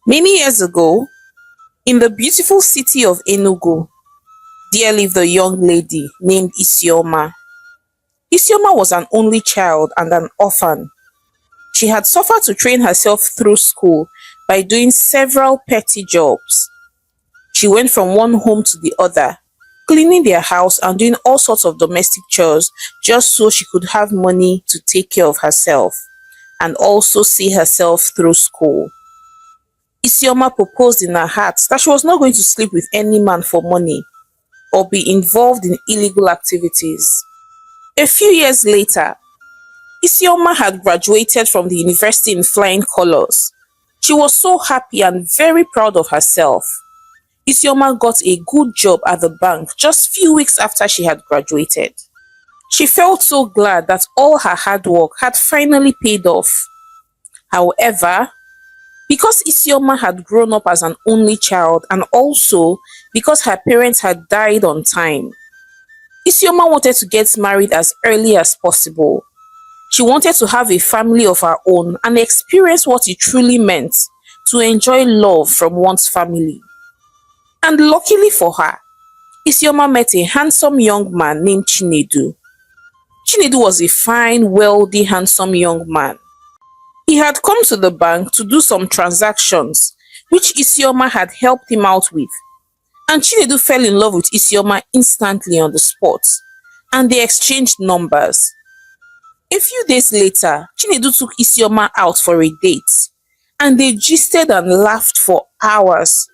Many years ago, in the beautiful city of Enugu, there lived a young lady named Isioma. Isioma was an only child and an orphan. She had suffered to train herself through school by doing several petty jobs. She went from one home to the other, cleaning their house and doing all sorts of domestic chores just so she could have money to take care of herself and also see herself through school. Isioma proposed in her heart that she was not going to sleep with any man for money or be involved in illegal activities. A few years later, Isioma had graduated from the university in flying colors. She was so happy and very proud of herself. Isioma got a good job at the bank just few weeks after she had graduated. She felt so glad that all her hard work had finally paid off. However, because Isioma had grown up as an only child and also because her parents had died on time, Isioma wanted to get married as early as possible. She wanted to have a family of her own and experience what it truly meant to enjoy love from one's family. And luckily for her, Isioma met a handsome young man named Chinedu. Chinedu was a fine, wealthy, handsome young man. He had come to the bank to do some transactions which Isioma had helped him out with, and Chinedu fell in love with Isioma instantly on the spot, and they exchanged numbers. A few days later, Chinedu took Isioma out for a date, and they gisted and laughed for hours,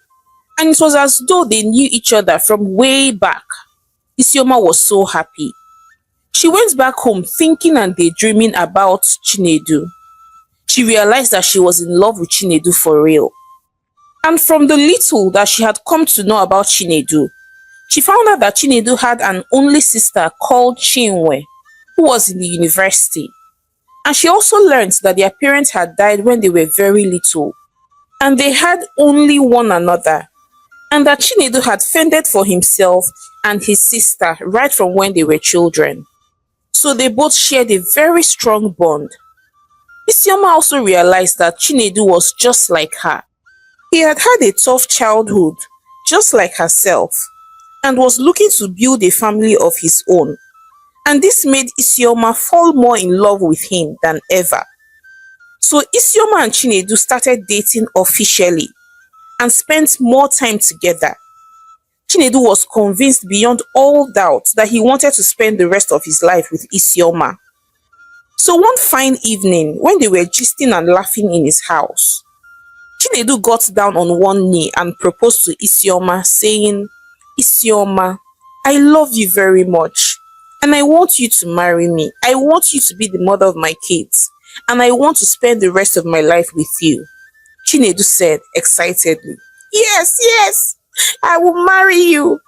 and it was as though they knew each other from way back. Isioma was so happy. She went back home thinking and daydreaming about Chinedu. She realized that she was in love with Chinedu for real. And from the little that she had come to know about Chinedu, she found out that Chinedu had an only sister called Chinwe, who was in the university. And she also learned that their parents had died when they were very little, and they had only one another, and that Chinedu had fended for himself and his sister right from when they were children. So they both shared a very strong bond. Isioma also realized that Chinedu was just like her. He had had a tough childhood, just like herself, and was looking to build a family of his own. And this made Isioma fall more in love with him than ever. So Isioma and Chinedu started dating officially and spent more time together. Chinedu was convinced beyond all doubt that he wanted to spend the rest of his life with Isioma. So one fine evening, when they were gisting and laughing in his house, Chinedu got down on one knee and proposed to Isioma, saying, "Isioma, I love you very much, and I want you to marry me. I want you to be the mother of my kids, and I want to spend the rest of my life with you." Chinedu said excitedly, "Yes, yes, I will marry you."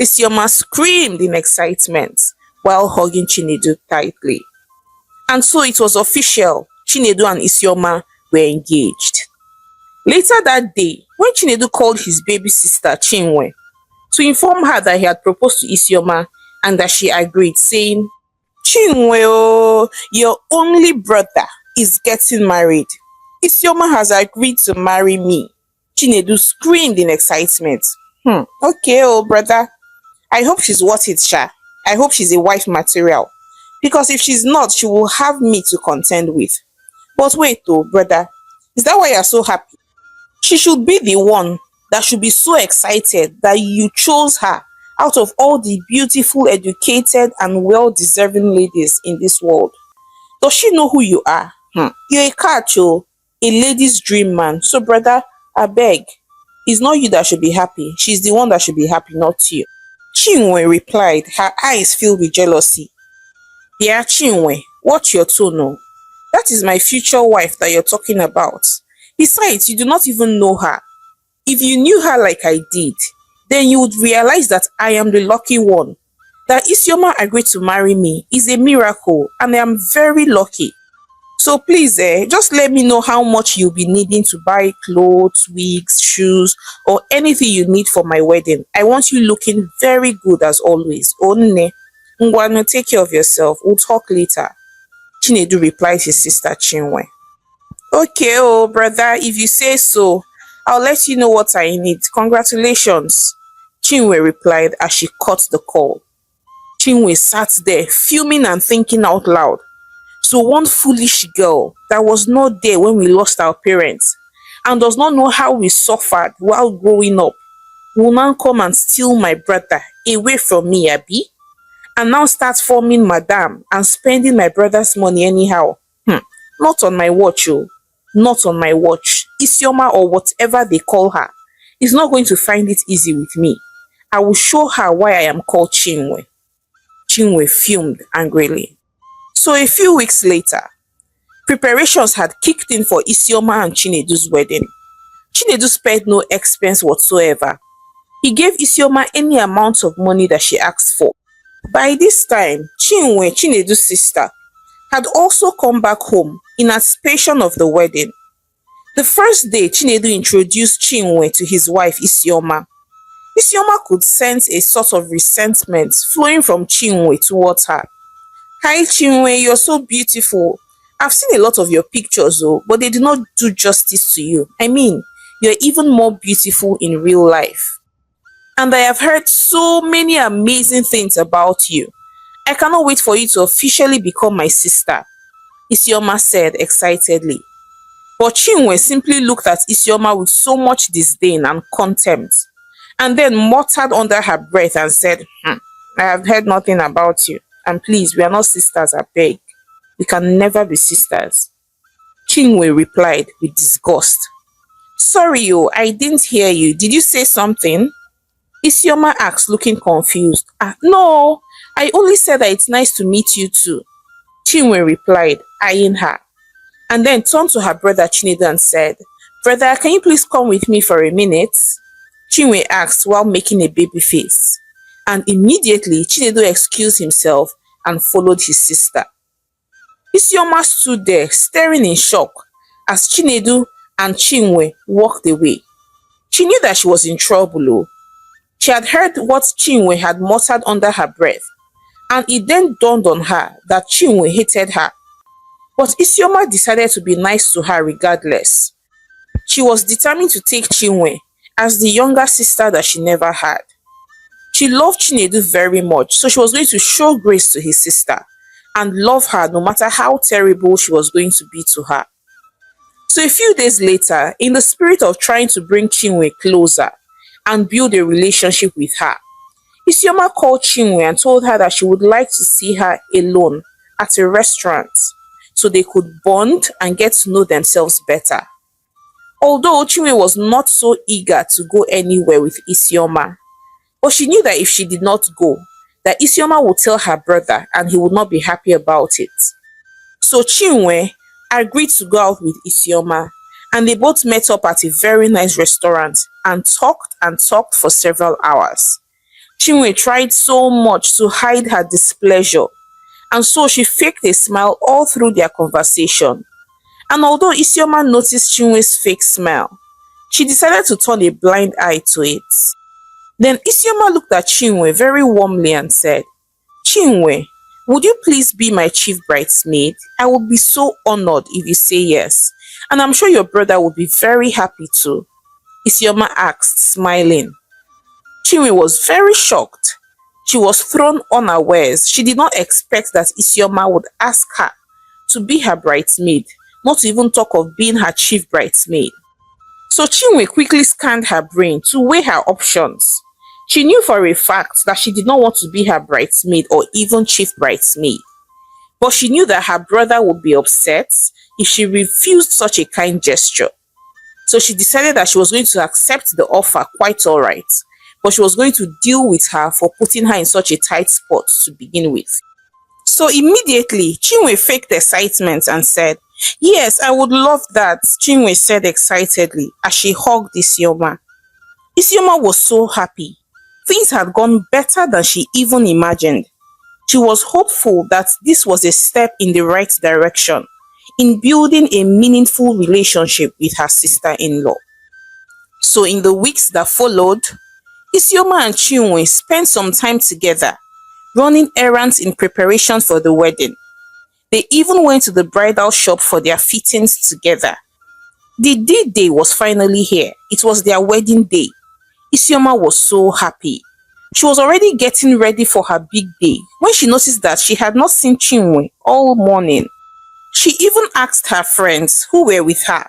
Isioma screamed in excitement while hugging Chinedu tightly. And so it was official. Chinedu and Isioma were engaged. Later that day, when Chinedu called his baby sister Chinwe to inform her that he had proposed to Isioma and that she agreed, saying, "Chinwe, oh, your only brother is getting married. Isioma has agreed to marry me." Chinedu screamed in excitement. Okay, oh brother. I hope she's worth it, Sha. I hope she's a wife material. Because if she's not, she will have me to contend with. But wait though, brother. Is that why you're so happy? She should be the one that should be so excited that you chose her out of all the beautiful, educated, and well-deserving ladies in this world. Does she know who you are? You're a catch, oh, a lady's dream man. So, brother, I beg. It's not you that should be happy. She's the one that should be happy, not you. Chinwe replied, her eyes filled with jealousy. "Dear Chinwe, watch your tone, oh. That is my future wife that you're talking about. Besides, you do not even know her. If you knew her like I did, then you would realize that I am the lucky one. That Isioma agreed to marry me is a miracle, and I am very lucky. So please, just let me know how much you'll be needing to buy clothes, wigs, shoes, or anything you need for my wedding. I want you looking very good as always. Onne, Ngwanu, take care of yourself. We'll talk later." Chinedu replied his sister Chinwe. "Okay, oh brother, if you say so, I'll let you know what I need. Congratulations, Chinwe replied as she cut the call. Chinwe sat there, fuming and thinking out loud. So one foolish girl that was not there when we lost our parents and does not know how we suffered while growing up will now come and steal my brother away from me, Abi, and now start forming madam and spending my brother's money anyhow. Not on my watch, oh. Not on my watch. Isioma or whatever they call her is not going to find it easy with me. I will show her why I am called Chinwe. Chinwe fumed angrily. So a few weeks later, preparations had kicked in for Isioma and Chinedu's wedding. Chinedu spared no expense whatsoever. He gave Isioma any amount of money that she asked for. By this time, Chinwe, Chinedu's sister, had also come back home in anticipation of the wedding. The first day, Chinedu introduced Chinwe to his wife Isioma. Isioma could sense a sort of resentment flowing from Chinwe towards her. Hi Chinwe, you're so beautiful. I've seen a lot of your pictures but they do not do justice to you. I mean, you're even more beautiful in real life. And I have heard so many amazing things about you. I cannot wait for you to officially become my sister, Isioma said excitedly. But Chinwe simply looked at Isioma with so much disdain and contempt, and then muttered under her breath and said, I have heard nothing about you. And please, we are not sisters, I beg. We can never be sisters. Chinwe replied with disgust. Sorry, I didn't hear you. Did you say something? Isioma asked, looking confused. No, I only said that it's nice to meet you too. Chinwe replied, eyeing her, and then turned to her brother Chinedu and said, Brother, can you please come with me for a minute? Chinwe asked while making a baby face, and immediately Chinedu excused himself and followed his sister. Isioma stood there staring in shock as Chinedu and Chinwe walked away. She knew that she was in trouble. She had heard what Chinwe had muttered under her breath, and it then dawned on her that Chinwe hated her. But Isioma decided to be nice to her regardless. She was determined to take Chinwe as the younger sister that she never had. She loved Chinedu very much, so she was going to show grace to his sister and love her no matter how terrible she was going to be to her. So a few days later, in the spirit of trying to bring Chinwe closer and build a relationship with her, Isioma called Chinwe and told her that she would like to see her alone at a restaurant so they could bond and get to know themselves better. Although Chinwe was not so eager to go anywhere with Isioma, but she knew that if she did not go, that Isioma would tell her brother and he would not be happy about it. So Chinwe agreed to go out with Isioma, and they both met up at a very nice restaurant and talked for several hours. Chinwe tried so much to hide her displeasure, and so she faked a smile all through their conversation. And although Isioma noticed Chinwe's fake smile, she decided to turn a blind eye to it. Then Isioma looked at Chinwe very warmly and said, Chinwe, would you please be my chief bridesmaid? I would be so honored if you say yes, and I'm sure your brother would be very happy too, Isioma asked, smiling. Chinwe was very shocked. She was thrown unawares. She did not expect that Isioma would ask her to be her bridesmaid, not to even talk of being her chief bridesmaid. So Chinwe quickly scanned her brain to weigh her options. She knew for a fact that she did not want to be her bridesmaid or even chief bridesmaid. But she knew that her brother would be upset if she refused such a kind gesture. So she decided that she was going to accept the offer quite alright, but she was going to deal with her for putting her in such a tight spot to begin with. So immediately, Chinwe faked excitement and said, Yes, I would love that, Chinwe said excitedly as she hugged Isioma. Isioma was so happy. Things had gone better than she even imagined. She was hopeful that this was a step in the right direction in building a meaningful relationship with her sister-in-law. So in the weeks that followed, Isioma and Chinwe spent some time together, running errands in preparation for the wedding. They even went to the bridal shop for their fittings together. The D-Day was finally here. It was their wedding day. Isioma was so happy. She was already getting ready for her big day when she noticed that she had not seen Chinwe all morning. She even asked her friends who were with her,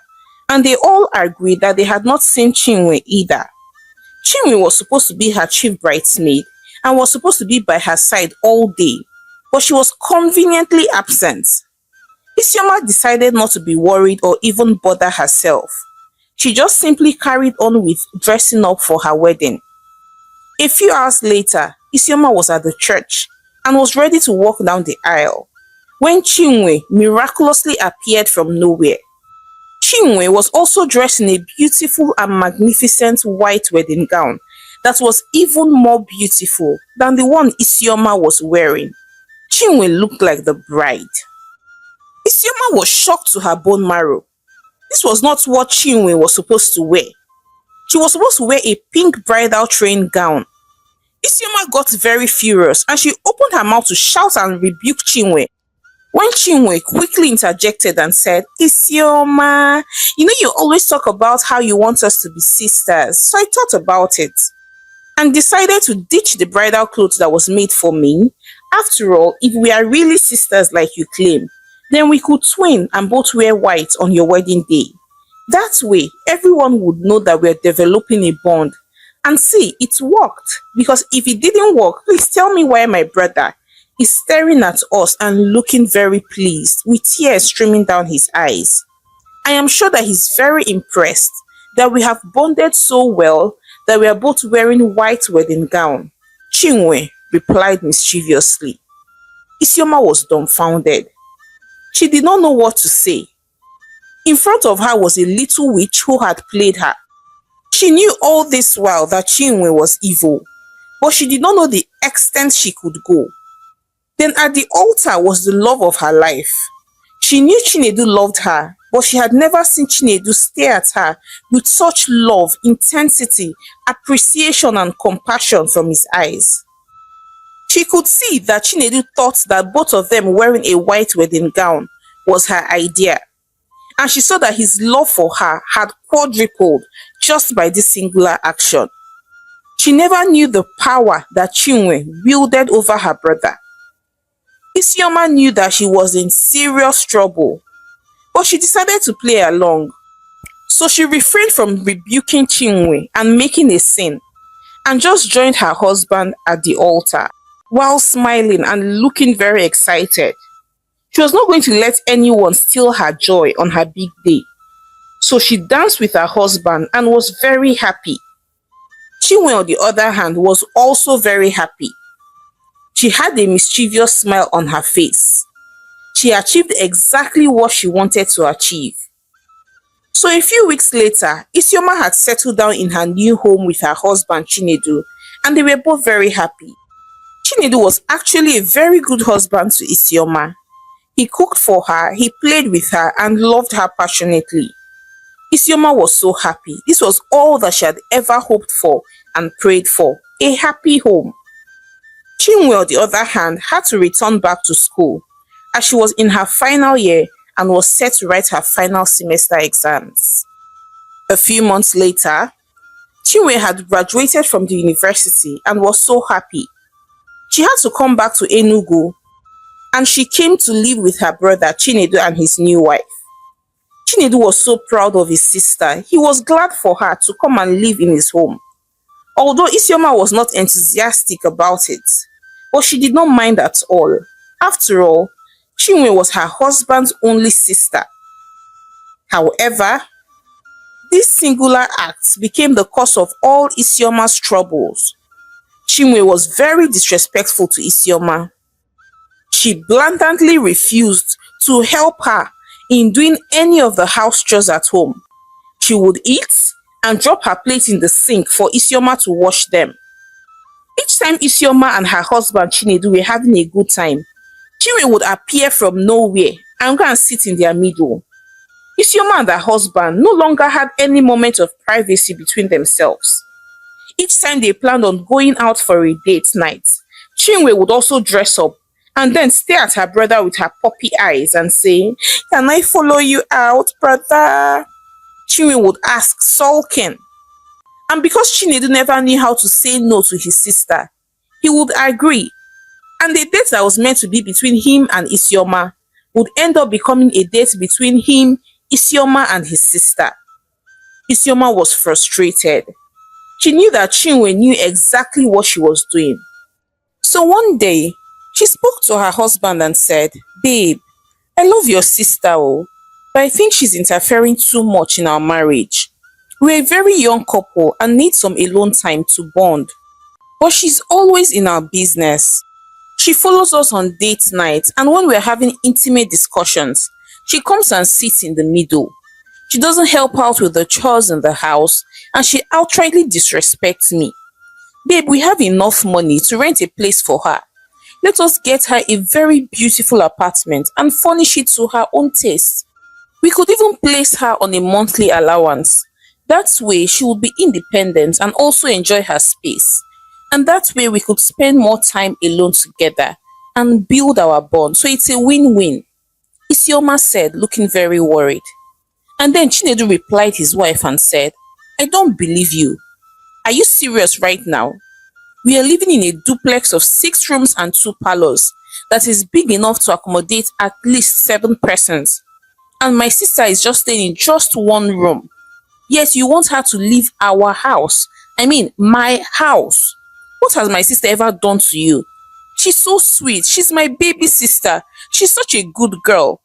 and they all agreed that they had not seen Chinwe either. Chinwe was supposed to be her chief bridesmaid and was supposed to be by her side all day, but she was conveniently absent. Isioma decided not to be worried or even bother herself. She just simply carried on with dressing up for her wedding. A few hours later, Isioma was at the church and was ready to walk down the aisle when Chinwe miraculously appeared from nowhere. Chinwe was also dressed in a beautiful and magnificent white wedding gown that was even more beautiful than the one Isioma was wearing. Chinwe looked like the bride. Isioma was shocked to her bone marrow. This was not what Chinwe was supposed to wear. She was supposed to wear a pink bridal train gown. Isioma got very furious and she opened her mouth to shout and rebuke Chinwe when Chinwe quickly interjected and said, Isioma, you know you always talk about how you want us to be sisters, so I thought about it and decided to ditch the bridal clothes that was made for me. After all, if we are really sisters like you claim, then we could twin and both wear white on your wedding day. That way, everyone would know that we're developing a bond. And see, it worked. Because if it didn't work, please tell me why my brother is staring at us and looking very pleased with tears streaming down his eyes. I am sure that he's very impressed that we have bonded so well that we are both wearing white wedding gown. Chinwe replied mischievously. Isioma was dumbfounded. She did not know what to say. In front of her was a little witch who had played her. She knew all this while that Chinwe was evil, but she did not know the extent she could go. Then at the altar was the love of her life. She knew Chinedu loved her, but she had never seen Chinedu stare at her with such love, intensity, appreciation and compassion from his eyes. She could see that Chinedu thought that both of them wearing a white wedding gown was her idea. And she saw that his love for her had quadrupled just by this singular action. She never knew the power that Chinwe wielded over her brother. Isioma knew that she was in serious trouble, but she decided to play along. So she refrained from rebuking Chinwe and making a scene, and just joined her husband at the altar, while smiling and looking very excited. She was not going to let anyone steal her joy on her big day. So she danced with her husband and was very happy. Chinwe, on the other hand, was also very happy. She had a mischievous smile on her face. She achieved exactly what she wanted to achieve. So a few weeks later, Isioma had settled down in her new home with her husband Chinedu, and they were both very happy. Chinedu was actually a very good husband to Isioma. He cooked for her, he played with her, and loved her passionately. Isioma was so happy. This was all that she had ever hoped for and prayed for, a happy home. Chinwe, on the other hand, had to return back to school as she was in her final year and was set to write her final semester exams. A few months later, Chinwe had graduated from the university and was so happy. She had to come back to Enugu, and she came to live with her brother Chinedu and his new wife. Chinedu was so proud of his sister. He was glad for her to come and live in his home. Although Isioma was not enthusiastic about it, but she did not mind at all. After all, Chinwe was her husband's only sister. However, this singular act became the cause of all Isioma's troubles. Chinwe was very disrespectful to Isioma. She blatantly refused to help her in doing any of the house chores at home. She would eat and drop her plate in the sink for Isioma to wash them. Each time Isioma and her husband Chinedu were having a good time, Chinwe would appear from nowhere and go and sit in their middle. Isioma and her husband no longer had any moment of privacy between themselves. Each time they planned on going out for a date night, Chinwe would also dress up and then stare at her brother with her puppy eyes and say, "Can I follow you out, brother?" Chinwe would ask sulking. And because Chinedu never knew how to say no to his sister, he would agree. And the date that was meant to be between him and Isioma would end up becoming a date between him, Isioma, and his sister. Isioma was frustrated. She knew that Chinwe knew exactly what she was doing. So one day, she spoke to her husband and said, "Babe, I love your sister, oh, but I think she's interfering too much in our marriage. We're a very young couple and need some alone time to bond. But she's always in our business. She follows us on date nights, and when we're having intimate discussions, she comes and sits in the middle. She doesn't help out with the chores in the house, and she outrightly disrespects me. Babe, we have enough money to rent a place for her. Let us get her a very beautiful apartment and furnish it to her own taste. We could even place her on a monthly allowance. That way she will be independent and also enjoy her space. And that way we could spend more time alone together and build our bond. So it's a win-win," Isioma said, looking very worried. And then Chinedu replied his wife and said, "I don't believe you. Are you serious right now? We are living in a duplex of 6 rooms and 2 parlors that is big enough to accommodate at least 7 persons. And my sister is just staying in just 1 room. Yet you want her to leave our house. I mean, my house. What has my sister ever done to you? She's so sweet. She's my baby sister. She's such a good girl.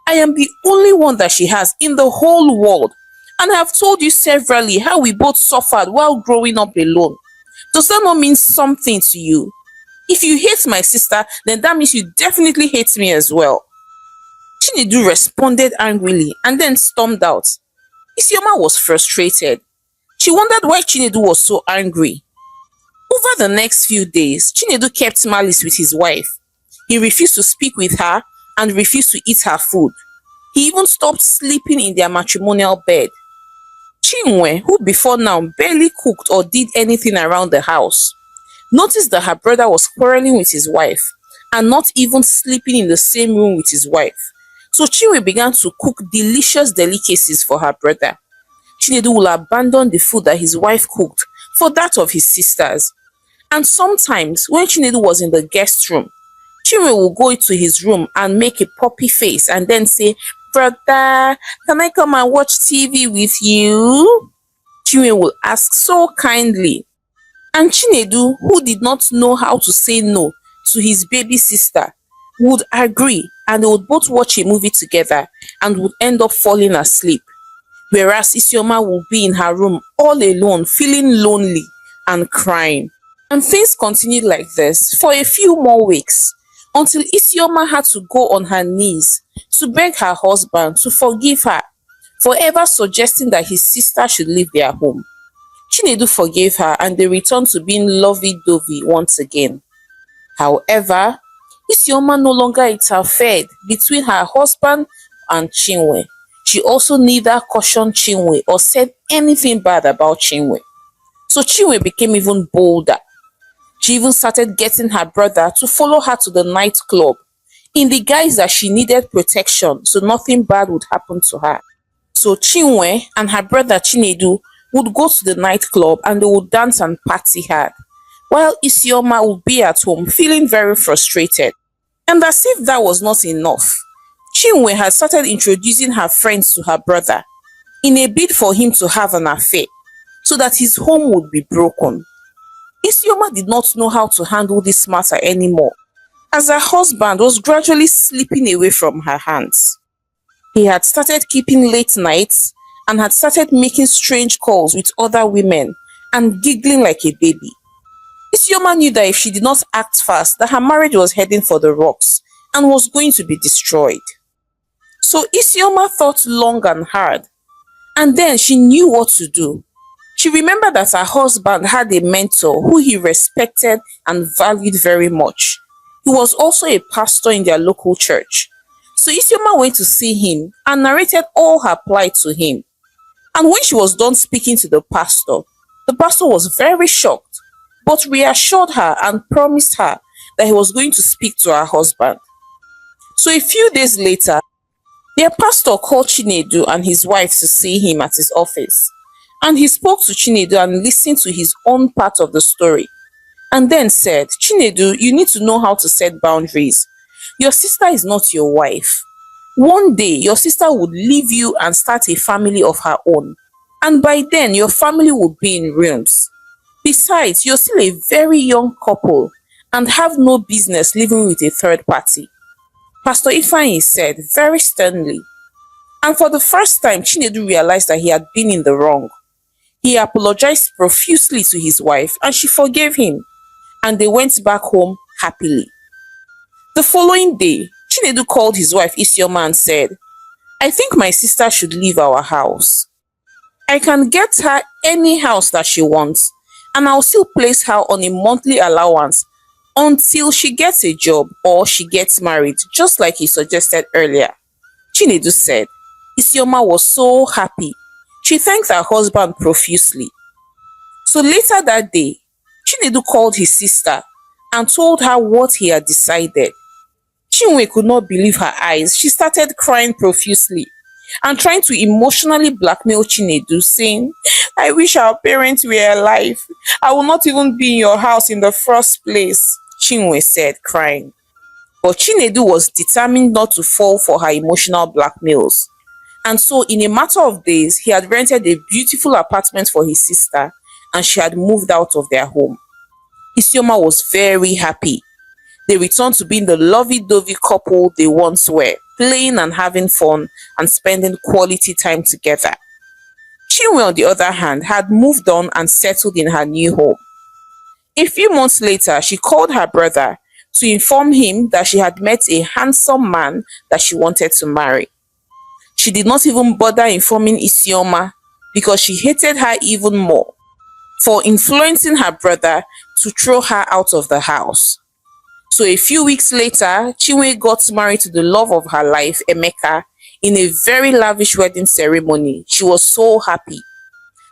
I am the only one that she has in the whole world. And I have told you severally how we both suffered while growing up alone. Does that not mean something to you? If you hate my sister, then that means you definitely hate me as well." Chinedu responded angrily and then stormed out. Isioma was frustrated. She wondered why Chinedu was so angry. Over the next few days, Chinedu kept malice with his wife. He refused to speak with her and refused to eat her food. He even stopped sleeping in their matrimonial bed. Chinwe, who before now barely cooked or did anything around the house, noticed that her brother was quarreling with his wife and not even sleeping in the same room with his wife. So Chinwe began to cook delicious delicacies for her brother. Chinedu will abandon the food that his wife cooked for that of his sisters. And sometimes, when Chinedu was in the guest room, Chinwe will go into his room and make a puppy face and then say, "Brother, can I come and watch TV with you?" Chinwe will ask so kindly. And Chinedu, who did not know how to say no to his baby sister, would agree, and they would both watch a movie together and would end up falling asleep. Whereas Isioma would be in her room all alone, feeling lonely and crying. And things continued like this for a few more weeks until Isioma had to go on her knees to beg her husband to forgive her for ever suggesting that his sister should leave their home. Chinedu forgave her and they returned to being lovey-dovey once again. However, Isioma no longer interfered between her husband and Chinwe. She also neither cautioned Chinwe or said anything bad about Chinwe. So Chinwe became even bolder. She even started getting her brother to follow her to the nightclub in the guise that she needed protection so nothing bad would happen to her. So Chinwe and her brother Chinedu would go to the nightclub and they would dance and party hard, while Isioma would be at home feeling very frustrated. And as if that was not enough, Chinwe had started introducing her friends to her brother in a bid for him to have an affair so that his home would be broken. Isioma did not know how to handle this matter anymore, as her husband was gradually slipping away from her hands. He had started keeping late nights and had started making strange calls with other women and giggling like a baby. Isioma knew that if she did not act fast, that her marriage was heading for the rocks and was going to be destroyed. So Isioma thought long and hard, and then she knew what to do. She remembered that her husband had a mentor who he respected and valued very much. He was also a pastor in their local church. So Isioma went to see him and narrated all her plight to him. And when she was done speaking to the pastor was very shocked, but reassured her and promised her that he was going to speak to her husband. So a few days later, Their pastor called Chinedu and his wife to see him at his office, and he spoke to Chinedu and listened to his own part of the story, and then said, Chinedu, you need to know how to set boundaries. Your sister is not your wife. One day, your sister would leave you and start a family of her own, and by then, your family will be in ruins. Besides, you're still a very young couple and have no business living with a third party. Pastor Ifeanyi said very sternly, and for the first time, Chinedu realized that he had been in the wrong. He apologized profusely to his wife and she forgave him, and they went back home happily. The following day, Chinedu called his wife Isioma and said, I think my sister should leave our house. I can get her any house that she wants, and I'll still place her on a monthly allowance until she gets a job or she gets married, just like he suggested earlier. Chinedu said. Isioma was so happy. She thanked her husband profusely. So later that day, Chinedu called his sister and told her what he had decided. Chinwe could not believe her eyes. She started crying profusely and trying to emotionally blackmail Chinedu, saying, I wish our parents were alive. I will not even be in your house in the first place, Chinwe said, crying. But Chinedu was determined not to fall for her emotional blackmails. And so in a matter of days, he had rented a beautiful apartment for his sister and she had moved out of their home. Isioma was very happy. They returned to being the lovey-dovey couple they once were, playing and having fun and spending quality time together. Chinwe, on the other hand, had moved on and settled in her new home. A few months later, she called her brother to inform him that she had met a handsome man that she wanted to marry. She did not even bother informing Isioma because she hated her even more for influencing her brother to throw her out of the house. So a few weeks later, Chinwe got married to the love of her life, Emeka, in a very lavish wedding ceremony. She was so happy.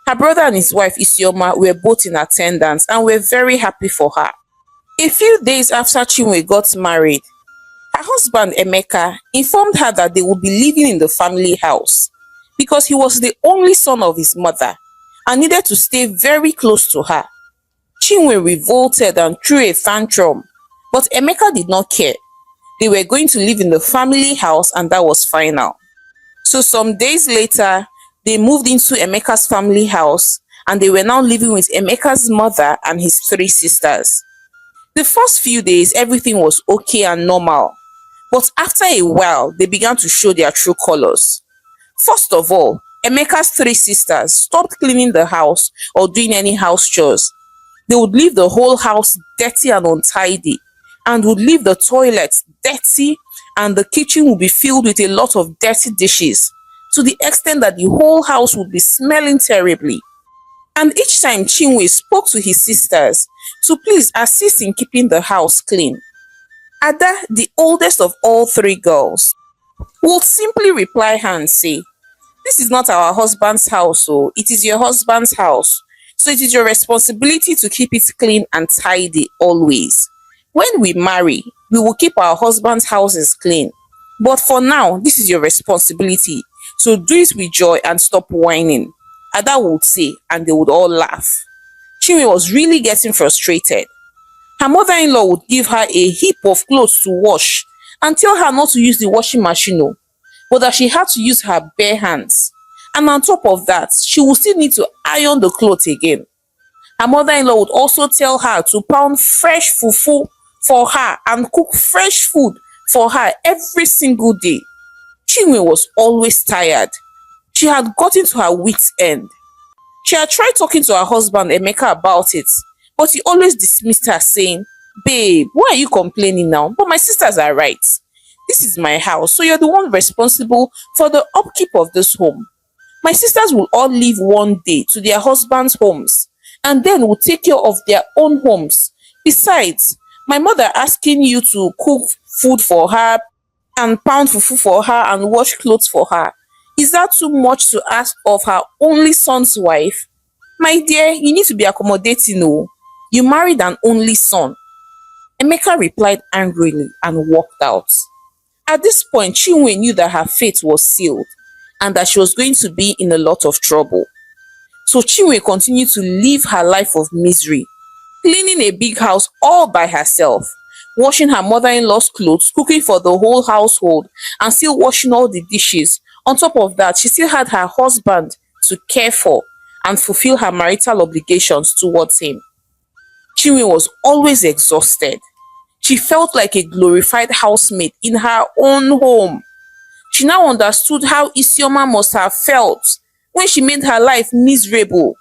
Her brother and his wife Isioma were both in attendance and were very happy for her. A few days after Chinwe got married, her husband Emeka informed her that they would be living in the family house because he was the only son of his mother and needed to stay very close to her. Chinwe revolted and threw a tantrum, but Emeka did not care. They were going to live in the family house and that was final. So some days later, they moved into Emeka's family house and they were now living with Emeka's mother and his three sisters. The first few days, everything was okay and normal. But after a while, they began to show their true colors. First of all, Emeka's three sisters stopped cleaning the house or doing any house chores. They would leave the whole house dirty and untidy and would leave the toilet dirty and the kitchen would be filled with a lot of dirty dishes to the extent that the whole house would be smelling terribly. And each time Chinwe spoke to his sisters to please assist in keeping the house clean, Ada, the oldest of all three girls, would simply reply her and say, this is not our husband's house, oh, it is your husband's house. So it is your responsibility to keep it clean and tidy always. When we marry, we will keep our husband's houses clean. But for now, this is your responsibility. So do it with joy and stop whining. Ada would say, and they would all laugh. Chinwe was really getting frustrated. Her mother-in-law would give her a heap of clothes to wash and tell her not to use the washing machine, but that she had to use her bare hands. And on top of that, she would still need to iron the clothes again. Her mother-in-law would also tell her to pound fresh fufu for her and cook fresh food for her every single day. Chinwe was always tired. She had gotten to her wit's end. She had tried talking to her husband Emeka about it, but he always dismissed her saying, babe, why are you complaining now? But my sisters are right. This is my house, so you're the one responsible for the upkeep of this home. My sisters will all leave one day to their husbands' homes and then will take care of their own homes. Besides, my mother asking you to cook food for her and pound fufu for her and wash clothes for her, is that too much to ask of her only son's wife? My dear, you need to be accommodating. Oh. You married an only son. Emeka replied angrily and walked out. At this point, Chinwe knew that her fate was sealed and that she was going to be in a lot of trouble. So Chinwe continued to live her life of misery, cleaning a big house all by herself, washing her mother-in-law's clothes, cooking for the whole household, and still washing all the dishes. On top of that, she still had her husband to care for and fulfill her marital obligations towards him. Chinwe was always exhausted. She felt like a glorified housemaid in her own home. She now understood how Isioma must have felt when she made her life miserable.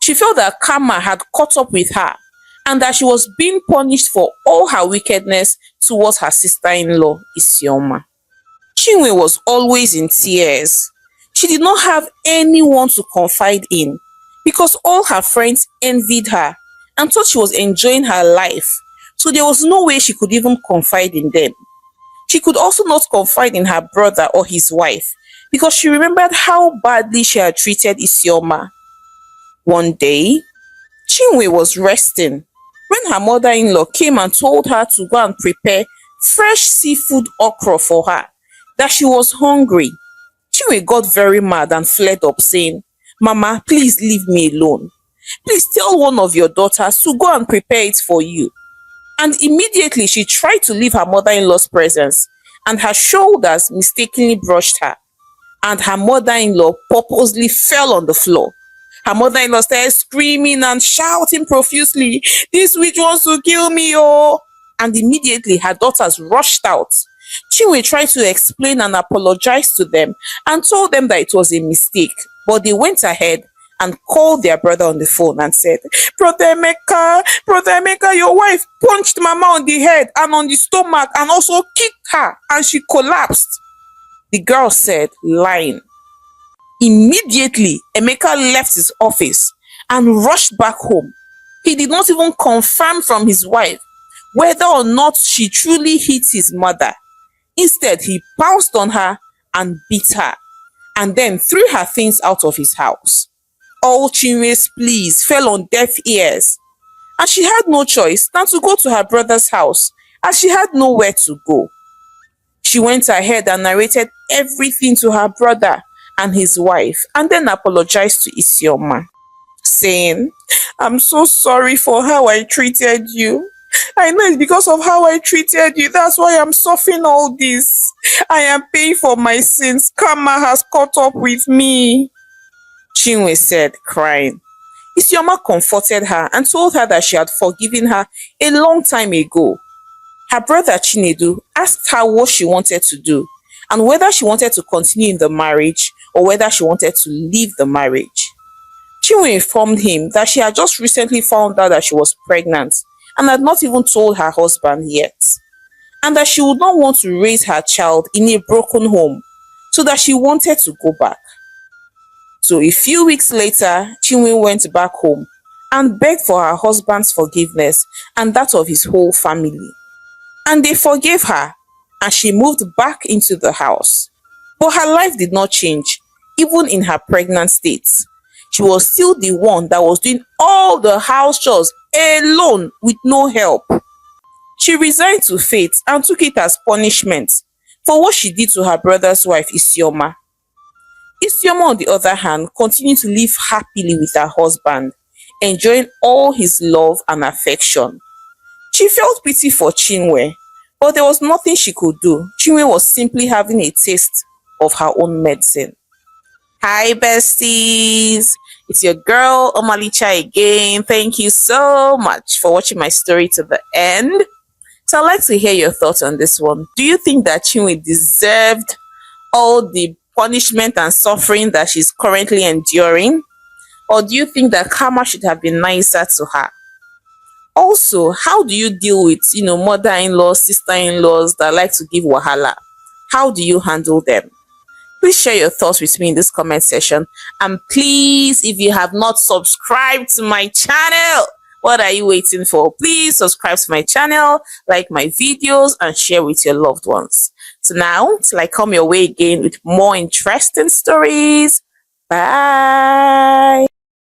She felt that karma had caught up with her and that she was being punished for all her wickedness towards her sister-in-law, Isioma. Chinwe was always in tears. She did not have anyone to confide in because all her friends envied her and thought she was enjoying her life, so there was no way she could even confide in them. She could also not confide in her brother or his wife because she remembered how badly she had treated Isioma. One day, Chinwe was resting when her mother-in-law came and told her to go and prepare fresh seafood okra for her, that she was hungry. Chinwe got very mad and fled up saying, "Mama, please leave me alone. Please tell one of your daughters to go and prepare it for you." And immediately she tried to leave her mother-in-law's presence, and her shoulders mistakenly brushed her, and her mother-in-law purposely fell on the floor. Her mother-in-law started screaming and shouting profusely, "This witch wants to kill me, oh!" And immediately her daughters rushed out. Chinwe tried to explain and apologize to them and told them that it was a mistake, but they went ahead and called their brother on the phone and said, Brother Emeka, your wife punched Mama on the head and on the stomach and also kicked her and she collapsed." The girl said, lying. Immediately, Emeka left his office and rushed back home. He did not even confirm from his wife whether or not she truly hit his mother. Instead, he pounced on her and beat her, and then threw her things out of his house. All Chinwe's pleas fell on deaf ears, and she had no choice than to go to her brother's house, as she had nowhere to go. She went ahead and narrated everything to her brother and his wife, and then apologized to Isioma, saying, "I'm so sorry for how I treated you. I know it's because of how I treated you. That's why I'm suffering all this. I am paying for my sins. Karma has caught up with me." Chinwe said, crying. Isioma comforted her and told her that she had forgiven her a long time ago. Her brother Chinedu asked her what she wanted to do and whether she wanted to continue in the marriage or whether she wanted to leave the marriage. Chinwe informed him that she had just recently found out that she was pregnant and had not even told her husband yet, and that she would not want to raise her child in a broken home, so that she wanted to go back. So a few weeks later, Chinwe went back home and begged for her husband's forgiveness and that of his whole family. And they forgave her, and she moved back into the house. But her life did not change, even in her pregnant state. She was still the one that was doing all the house chores alone with no help. She resigned to fate and took it as punishment for what she did to her brother's wife, Isioma. Isioma, on the other hand, continued to live happily with her husband, enjoying all his love and affection. She felt pity for Chinwe, but there was nothing she could do. Chinwe was simply having a taste of her own medicine. Hi besties, it's your girl Omalicha again. Thank you so much for watching my story to the end. So I'd like to hear your thoughts on this one. Do you think that Chinwe deserved all the punishment and suffering that she's currently enduring? Or do you think that karma should have been nicer to her? Also, how do you deal with, mother-in-laws, sister-in-laws that like to give wahala? How do you handle them? Please share your thoughts with me in this comment section. And please, if you have not subscribed to my channel, what are you waiting for? Please subscribe to my channel, like my videos, and share with your loved ones. So now, till I come your way again with more interesting stories. Bye.